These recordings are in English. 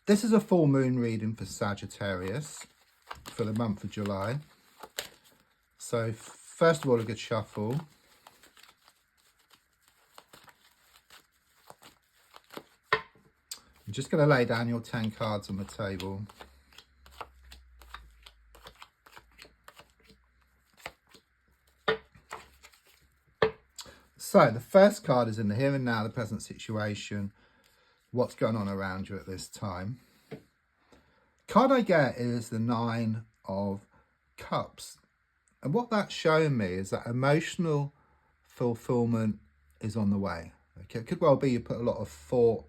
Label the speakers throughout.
Speaker 1: This is a full moon reading for Sagittarius for the month of July. So first of all, a good shuffle. I'm just going to lay down your 10 cards on the table. So the first card is in the here and now, the present situation, what's going on around you at this time. Card I get is the 9 of Cups. And what that's showing me is that emotional fulfillment is on the way. Okay, it could well be you put a lot of thought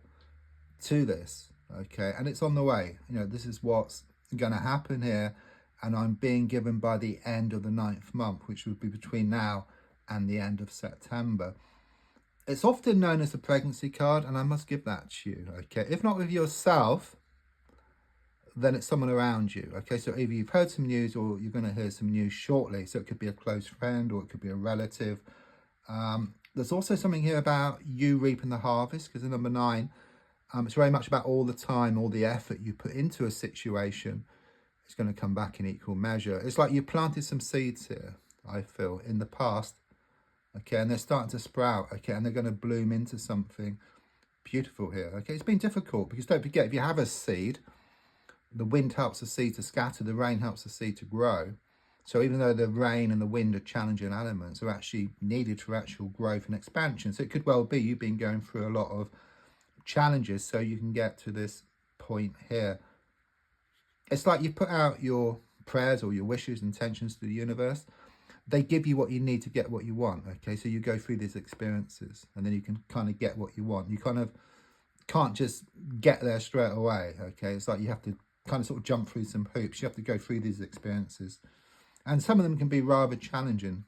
Speaker 1: to this, okay, and it's on the way. You know, this is what's going to happen here, and I'm being given by the end of the 9th month, which would be between now and the end of September. It's often known as the pregnancy card, and I must give that to you, okay. If not with yourself, then it's someone around you, okay. So either you've heard some news or you're going to hear some news shortly. So it could be a close friend or it could be a relative. There's also something here about you reaping the harvest, because in number 9, it's very much about all the time, all the effort you put into a situation is going to come back in equal measure. It's like you planted some seeds here, I feel, in the past, okay, and they're starting to sprout, okay, and they're going to bloom into something beautiful here, okay. It's been difficult because don't forget, if you have a seed, the wind helps the seed to scatter, the rain helps the seed to grow. So even though the rain and the wind are challenging elements, are actually needed for actual growth and expansion. So it could well be you've been going through a lot of challenges so you can get to this point here. It's like you put out your prayers or your wishes, intentions to the universe. They give you what you need to get what you want, okay. So you go through these experiences and then you can kind of get what you want. You kind of can't just get there straight away, okay. It's like you have to kind of sort of jump through some hoops. You have to go through these experiences, and some of them can be rather challenging.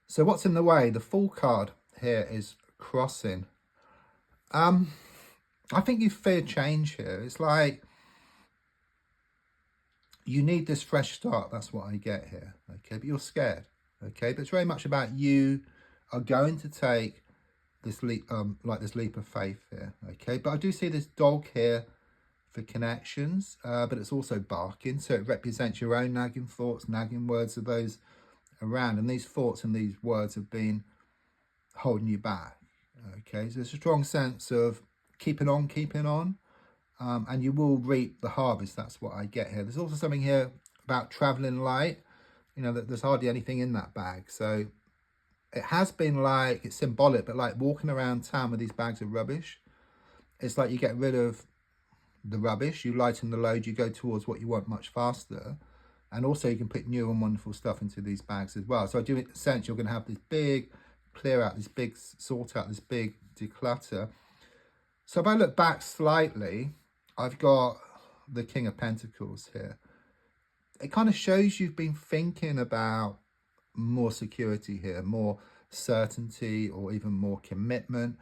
Speaker 1: So what's in the way? The Fool card here is crossing. I think you fear change here. It's like you need this fresh start. That's what I get here, okay. But you're scared, okay. But it's very much about you are going to take this leap, like this leap of faith here, okay. But I do see this dog here for connections, but it's also barking, so it represents your own nagging thoughts, nagging words of those around, and these thoughts and these words have been holding you back, okay. So there's a strong sense of keeping on, and you will reap the harvest. That's what I get here. There's also something here about traveling light, you know, that there's hardly anything in that bag, so it has been like, it's symbolic, but like walking around town with these bags of rubbish. It's like you get rid of the rubbish, you lighten the load, you go towards what you want much faster, and also you can put new and wonderful stuff into these bags as well. So I do sense you're going to have this big clear out, this big sort out, this big declutter. So if I look back slightly, I've got the King of Pentacles here. It kind of shows you've been thinking about more security here, more certainty, or even more commitment.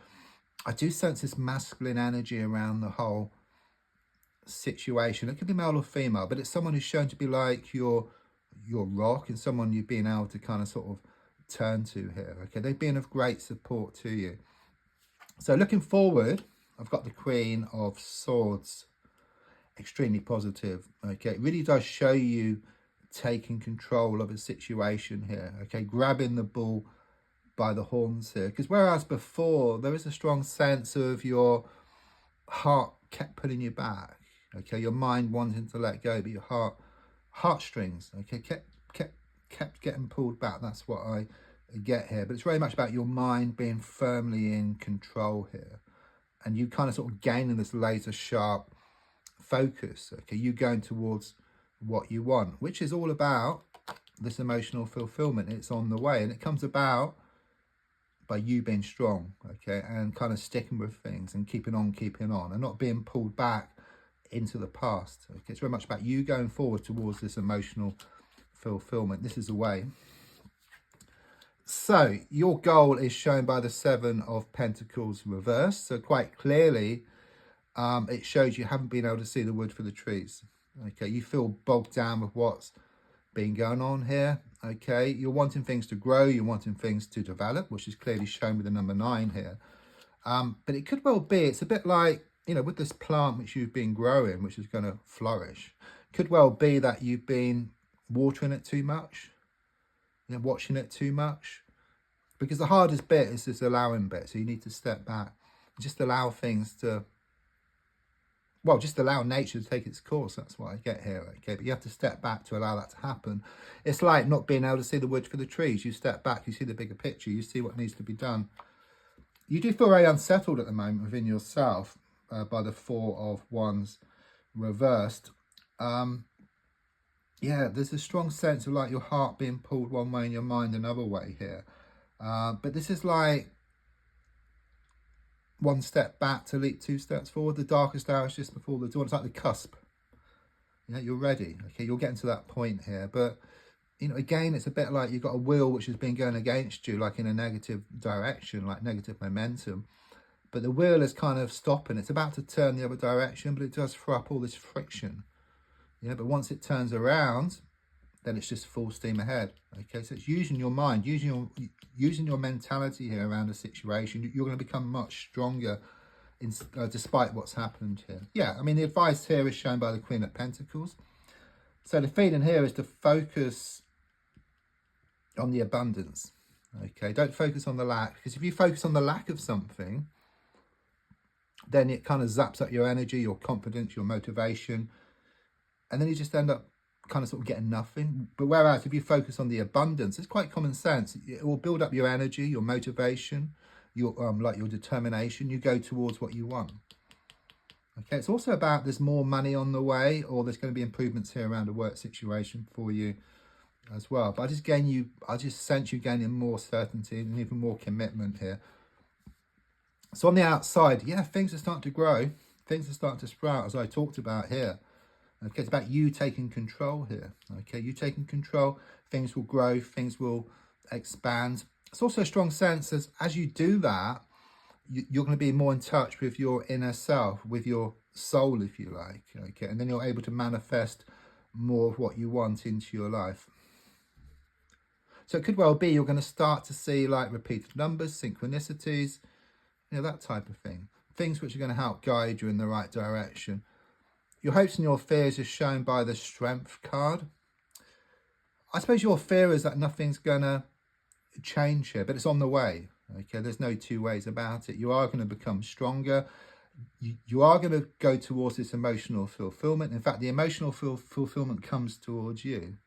Speaker 1: I do sense this masculine energy around the whole situation. It could be male or female, but it's someone who's shown to be like your rock, and someone you've been able to kind of sort of turn to here, okay. They've been of great support to you. So looking forward, I've got the Queen of Swords, extremely positive, okay. It really does show you taking control of a situation here, okay, grabbing the bull by the horns here, because whereas before there is a strong sense of your heart kept pulling you back, okay, your mind wanting to let go, but your heartstrings, okay, kept getting pulled back. That's what I get here. But it's very much about your mind being firmly in control here, and you kind of sort of gaining this laser sharp focus, okay, you going towards what you want, which is all about this emotional fulfillment. It's on the way, and it comes about by you being strong, okay, and kind of sticking with things and keeping on, and not being pulled back into the past, okay. It's very much about you going forward towards this emotional fulfillment. This is the way. So your goal is shown by the 7 of Pentacles reversed. So quite clearly, it shows you haven't been able to see the wood for the trees, okay. You feel bogged down with what's been going on here, okay. You're wanting things to grow, you're wanting things to develop, which is clearly shown with the number 9 here. But it could well be, it's a bit like you know, with this plant which you've been growing, which is going to flourish, could well be that you've been watering it too much, you know, watching it too much. Because the hardest bit is this allowing bit. So you need to step back, just allow things to, well, just allow nature to take its course. That's what I get here, okay? But you have to step back to allow that to happen. It's like not being able to see the wood for the trees. You step back, you see the bigger picture, you see what needs to be done. You do feel very unsettled at the moment within yourself by the Four of Wands reversed. Yeah, there's a strong sense of like your heart being pulled one way and your mind another way here. But this is like one step back to leap two steps forward. The darkest hour is just before the dawn. It's like the cusp. You know, you're ready. Okay, you're getting to that point here. But, you know, again, it's a bit like you've got a wheel which has been going against you, like in a negative direction, like negative momentum. But the wheel is kind of stopping. It's about to turn the other direction, but it does throw up all this friction. Yeah, but once it turns around, then it's just full steam ahead. Okay, so it's using your mind, using your mentality here around a situation. You're going to become much stronger despite what's happened here. Yeah, I mean, the advice here is shown by the Queen of Pentacles. So the feeling here is to focus on the abundance. Okay, don't focus on the lack, because if you focus on the lack of something, then it kind of zaps up your energy, your confidence, your motivation, and then you just end up kind of sort of getting nothing. But whereas if you focus on the abundance, it's quite common sense. It will build up your energy, your motivation, your like your determination. You go towards what you want. Okay, it's also about there's more money on the way, or there's going to be improvements here around a work situation for you as well. But I just sense you gaining more certainty and even more commitment here. So on the outside, yeah, things are starting to grow. Things are starting to sprout, as I talked about here. Okay, it's about you taking control here. Okay, you taking control, things will grow, things will expand. It's also a strong sense as you do that, you're going to be more in touch with your inner self, with your soul, if you like. Okay, and then you're able to manifest more of what you want into your life. So it could well be you're going to start to see like repeated numbers, synchronicities, you know, that type of thing. Things which are going to help guide you in the right direction. Your hopes and your fears are shown by the Strength card. I suppose your fear is that nothing's going to change here, but it's on the way. Okay, there's no two ways about it. You are going to become stronger. You are going to go towards this emotional fulfillment. In fact, the emotional fulfillment comes towards you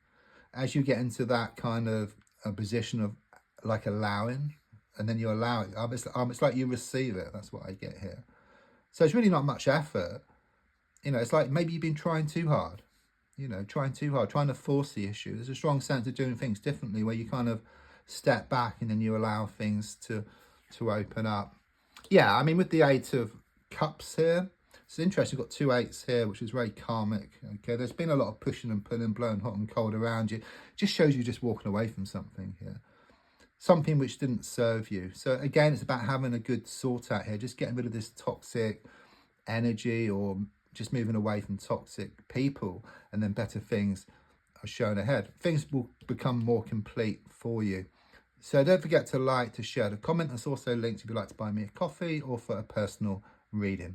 Speaker 1: as you get into that kind of a position of like allowing, and then you allow it. It's like you receive it. That's what I get here. So it's really not much effort. You know, it's like maybe you've been trying too hard, you know, trying to force the issue. There's a strong sense of doing things differently where you kind of step back and then you allow things to open up. Yeah, I mean, with the Eight of Cups here, it's interesting. You've got two eights here, which is very karmic. Okay, there's been a lot of pushing and pulling, blowing hot and cold around you. It just shows you just walking away from something here. Something which didn't serve you. So again, it's about having a good sort out here, just getting rid of this toxic energy or just moving away from toxic people, and then better things are shown ahead. Things will become more complete for you. So don't forget to like, to share, to comment. There's also links if you'd like to buy me a coffee or for a personal reading.